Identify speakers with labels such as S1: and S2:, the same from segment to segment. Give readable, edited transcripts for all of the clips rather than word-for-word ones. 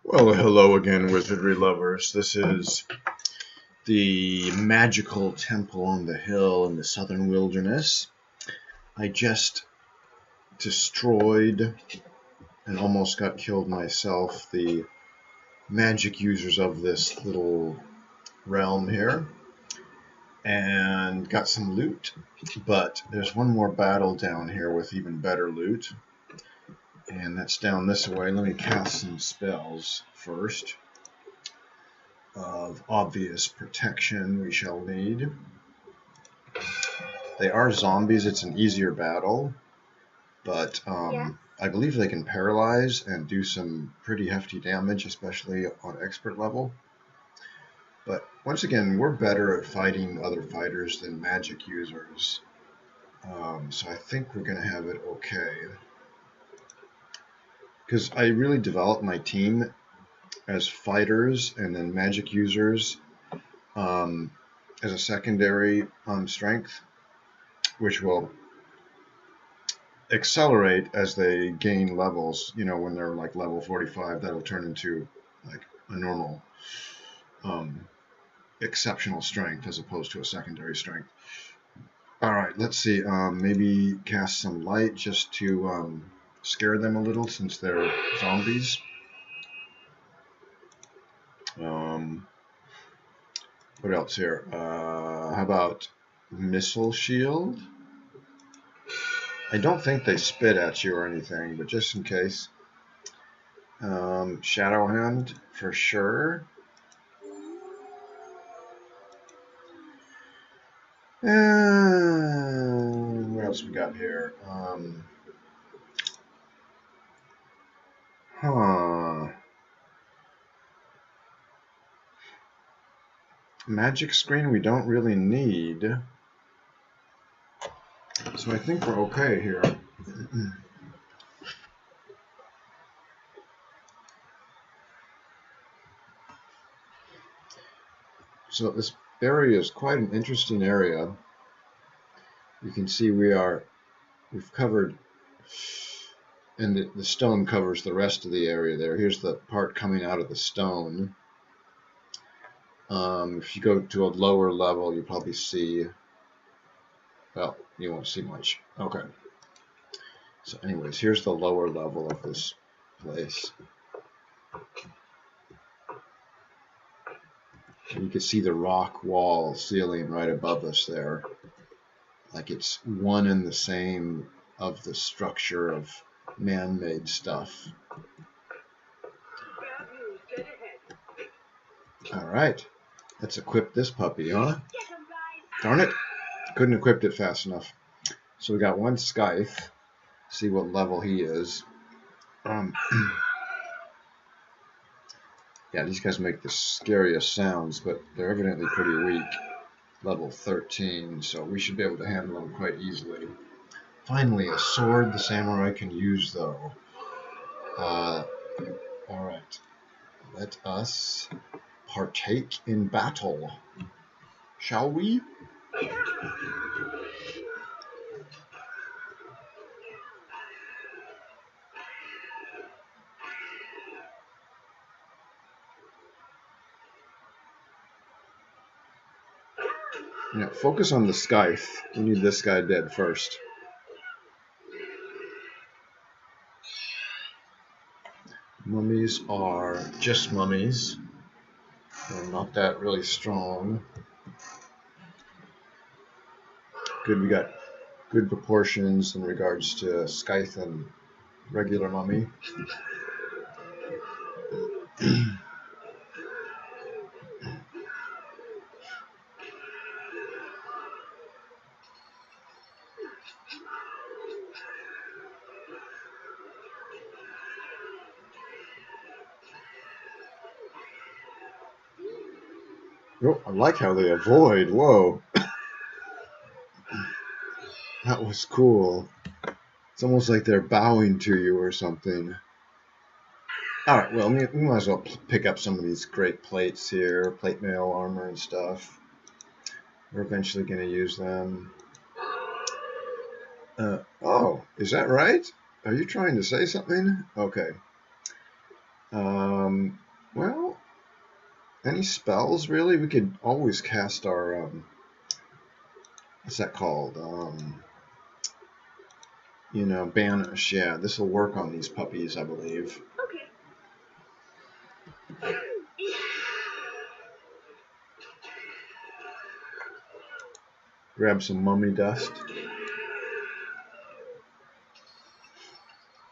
S1: Well, hello again, Wizardry lovers. This is the magical temple on the hill in the southern wilderness. I just destroyed and almost got killed myself the magic users of this little realm here, and got some loot. But there's one more battle down here with even better loot, and that's down this way. Let me cast some spells first. Of obvious protection we shall need. They are zombies. It's an easier battle, but I believe they can paralyze and do some pretty hefty damage, especially on expert level. But once again, we're better at fighting other fighters than magic users, so I think we're going to have it okay. Because I really developed my team as fighters and then magic users as a secondary strength, which will accelerate as they gain levels. You know, when they're like level 45, that'll turn into like a normal exceptional strength as opposed to a secondary strength. Alright, let's see, maybe cast some light just to scare them a little since they're zombies. What else here? How about missile shield? I don't think they spit at you or anything, but just in case. Shadow hand for sure. And what else we got here? Magic screen we don't really need. So I think we're okay here. So this area is quite an interesting area. You can see we've covered, and the stone covers the rest of the area there. Here's the part coming out of the stone. If you go to a lower level, you'll probably see, well, you won't see much. Okay. So anyways, here's the lower level of this place. You can see the rock wall ceiling right above us there. Like it's one and the same of the structure of man-made stuff. Alright, let's equip this puppy, huh? Darn it, couldn't equip it fast enough. So we got one Scythe. See what level he is. Yeah, these guys make the scariest sounds, but they're evidently pretty weak. Level 13, so we should be able to handle them quite easily. Finally, a sword the samurai can use, though. Alright, let us partake in battle, shall we? Yeah, focus on the Scythe. We need this guy dead first. Mummies are just mummies. They're not that really strong. Good, we got good proportions in regards to Scythe and regular mummy. Oh, I like how they avoid. Whoa. That was cool. It's almost like they're bowing to you or something. Alright, well, we might as well pick up some of these great plates here, plate mail, armor, and stuff. We're eventually going to use them. Oh, is that right? Are you trying to say something? Okay. Well, any spells really? We could always cast our what's that called? You know, banish. Yeah, this will work on these puppies, I believe.
S2: Okay.
S1: Grab some mummy dust.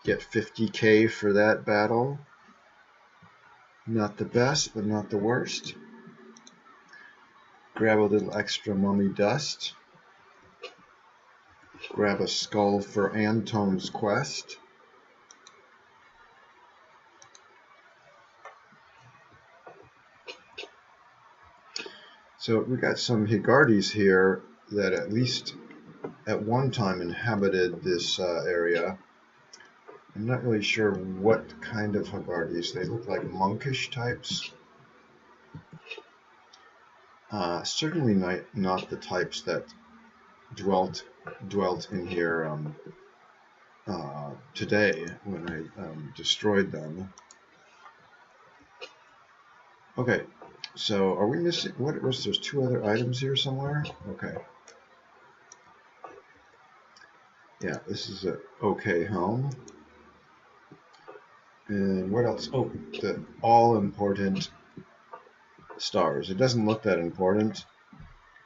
S1: Get 50k for that battle. Not the best, but not the worst. Grab a little extra mummy dust. Grab a skull for Antone's quest. So we got some Higardis here that at least at one time inhabited this area. I'm not really sure what kind of Higardis. They look like monkish types. Certainly not the types that dwelt in here today when I destroyed them. Okay, so are we missing? What was there's 2 other items here somewhere? Okay. Yeah, this is a okay home. And what else? Oh, the all-important stars. It doesn't look that important,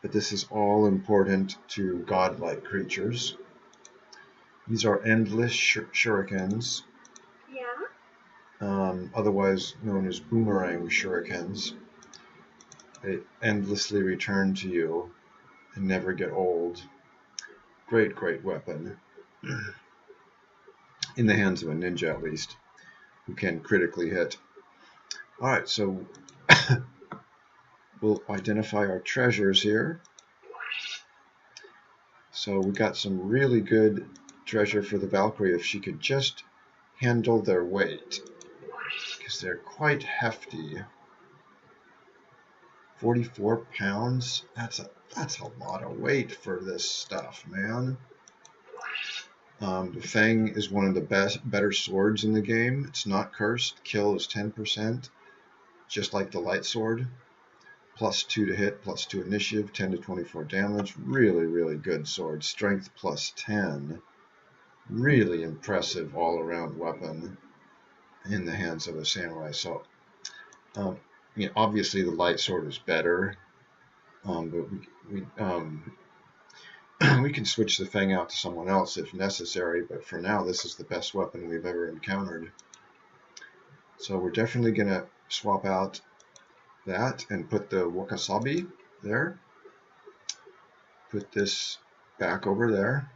S1: but this is all important to godlike creatures. These are endless shurikens,
S2: Yeah.
S1: Otherwise known as boomerang shurikens. They endlessly return to you and never get old. Great, great weapon. In the hands of a ninja, at least, who can critically hit. Alright, so we'll identify our treasures here. So we got some really good treasure for the Valkyrie if she could just handle their weight, because they're quite hefty. 44 pounds? That's a lot of weight for this stuff, man. The Fang is one of the better swords in the game. It's not cursed. Kill is 10%, just like the light sword. +2 to hit, +2 initiative, 10 to 24 damage. Really, really good sword. Strength +10. Really impressive all-around weapon in the hands of a samurai. So, obviously the light sword is better, but we can switch the Fang out to someone else if necessary. But for now, this is the best weapon we've ever encountered. So we're definitely gonna swap out that and put the Wakasabi there. Put this back over there.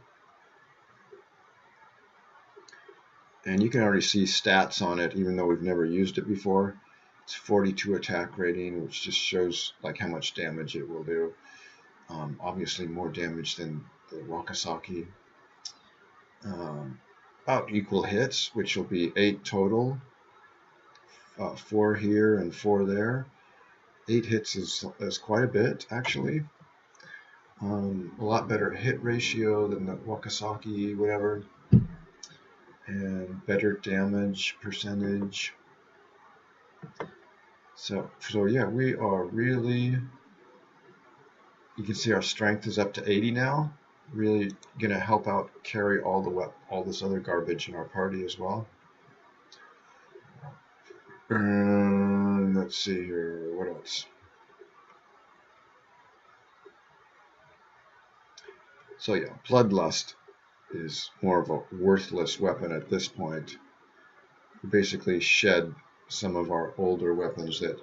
S1: And you can already see stats on it, even though we've never used it before. It's 42 attack rating, which just shows like how much damage it will do. Obviously more damage than the Wakasaki. About equal hits, which will be 8 total. 4 here and 4 there. 8 hits is quite a bit, actually. A lot better hit ratio than the Wakasaki, whatever. And better damage percentage. So yeah, we are really, you can see our strength is up to 80 now. Really gonna help out carry all this other garbage in our party as well. Let's see here, what else? So yeah, Bloodlust is more of a worthless weapon at this point. We basically shed some of our older weapons that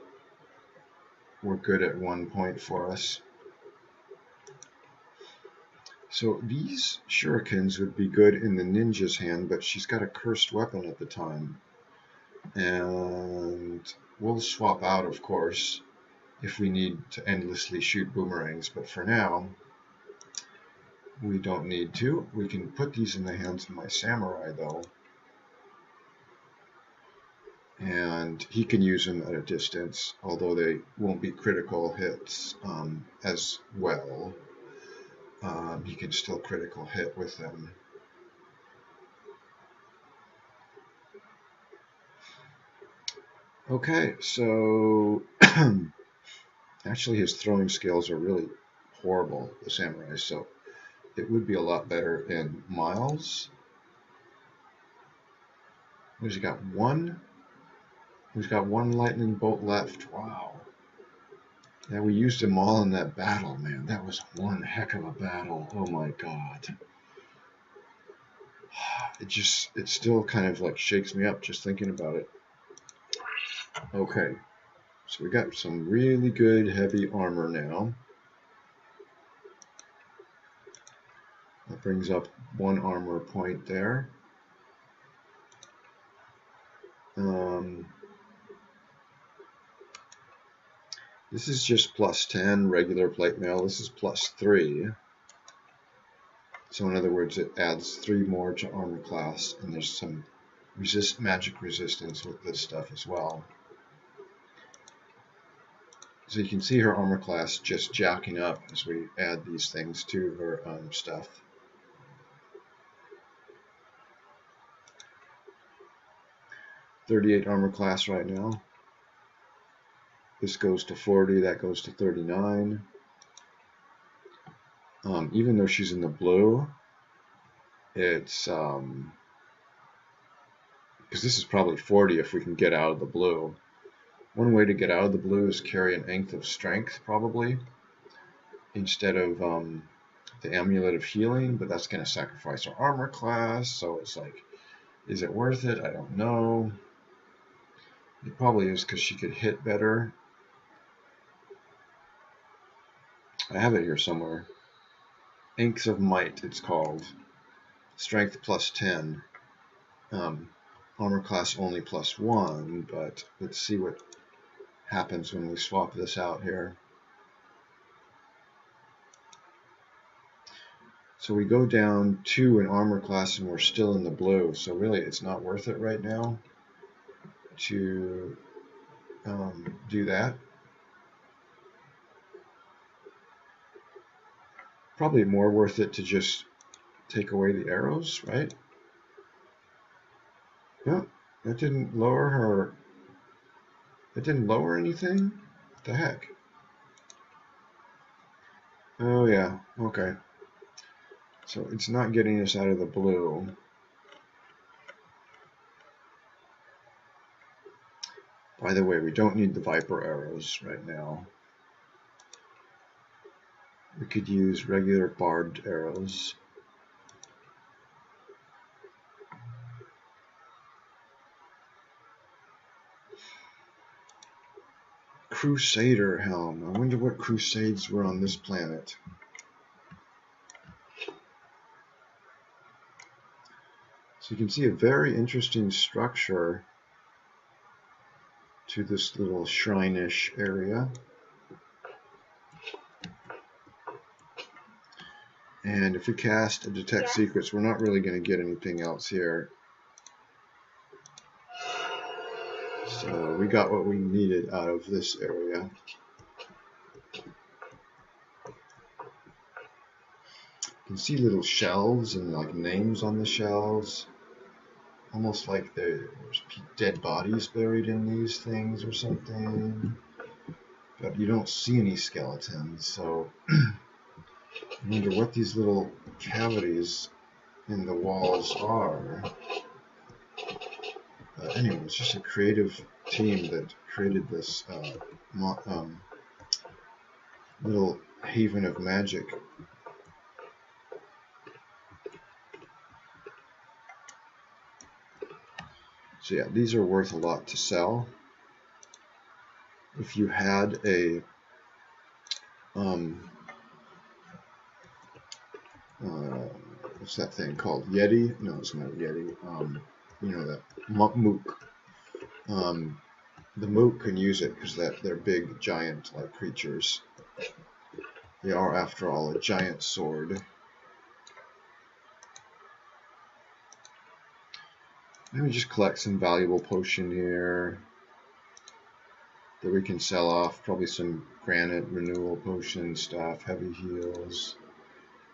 S1: were good at one point for us. So these shurikens would be good in the ninja's hand, but she's got a cursed weapon at the time. And we'll swap out, of course, if we need to endlessly shoot boomerangs. But for now, we don't need to. We can put these in the hands of my samurai, though. And he can use them at a distance, although they won't be critical hits as well. He can still critical hit with them. Okay, so actually his throwing skills are really horrible, the samurai, so it would be a lot better in Miles. Who's he got? One? He's got one lightning bolt left. Wow. Yeah, we used them all in that battle, man. That was one heck of a battle. Oh my god. It still kind of like shakes me up just thinking about it. Okay, so we got some really good heavy armor now. That brings up one armor point there. This is just plus 10 regular plate mail. This is plus 3. So in other words, it adds 3 more to armor class, and there's some magic resistance with this stuff as well. So you can see her armor class just jacking up as we add these things to her stuff. .38 armor class right now. This goes to 40, that goes to 39. Even though she's in the blue, it's because this is probably 40 if we can get out of the blue. One way to get out of the blue is carry an Ankh of Strength, probably, instead of the Amulet of Healing, but that's going to sacrifice her armor class, so it's like, is it worth it? I don't know. It probably is because she could hit better. I have it here somewhere. Ankhs of Might, it's called. Strength plus 10. Armor class only plus 1, but let's see what happens when we swap this out here. So we go down 2 in armor class and we're still in the blue, so really it's not worth it right now to do that. Probably more worth it to just take away the arrows, right? No, that didn't lower her. That didn't lower anything? What the heck? Oh yeah, okay. So it's not getting us out of the blue. By the way, we don't need the Viper arrows right now. We could use regular barbed arrows. Crusader helm. I wonder what crusades were on this planet. So you can see a very interesting structure to this little shrine-ish area. And if we cast a Detect Secrets, we're not really going to get anything else here. So we got what we needed out of this area. You can see little shelves and like names on the shelves. Almost like there's dead bodies buried in these things or something. But you don't see any skeletons, so I wonder what these little cavities in the walls are. Anyway, it's just a creative team that created this little haven of magic. So yeah, these are worth a lot to sell. If you had a what's that thing called? Yeti? No, it's not a Yeti. You know that mook. The mook can use it because they're big, giant-like creatures. They are, after all, a giant sword. Let me just collect some valuable potion here that we can sell off. Probably some granite renewal potion stuff, heavy heals,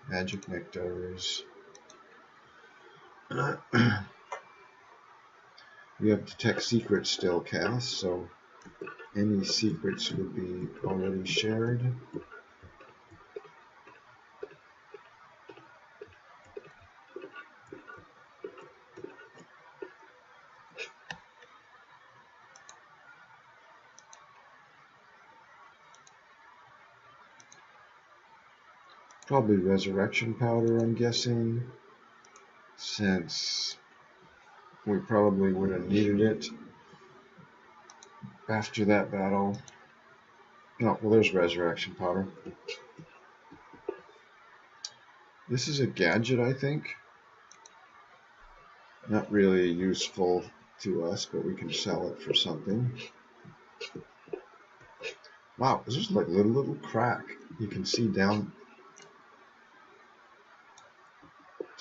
S1: magic nectars. We have Detect Secrets still cast, so any secrets would be already shared. Probably Resurrection Powder, I'm guessing, since we probably would have needed it after that battle. Oh, well, there's Resurrection Powder. This is a gadget, I think. Not really useful to us, but we can sell it for something. Wow, this is like a little crack. You can see down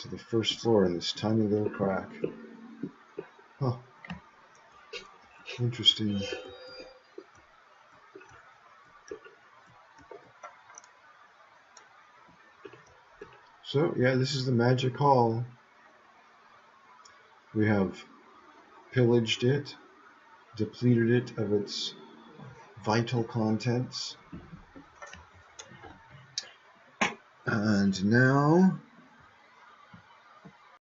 S1: to the first floor in this tiny little crack. Huh. Interesting. So, yeah, this is the Magic Hall. We have pillaged it, depleted it of its vital contents. And now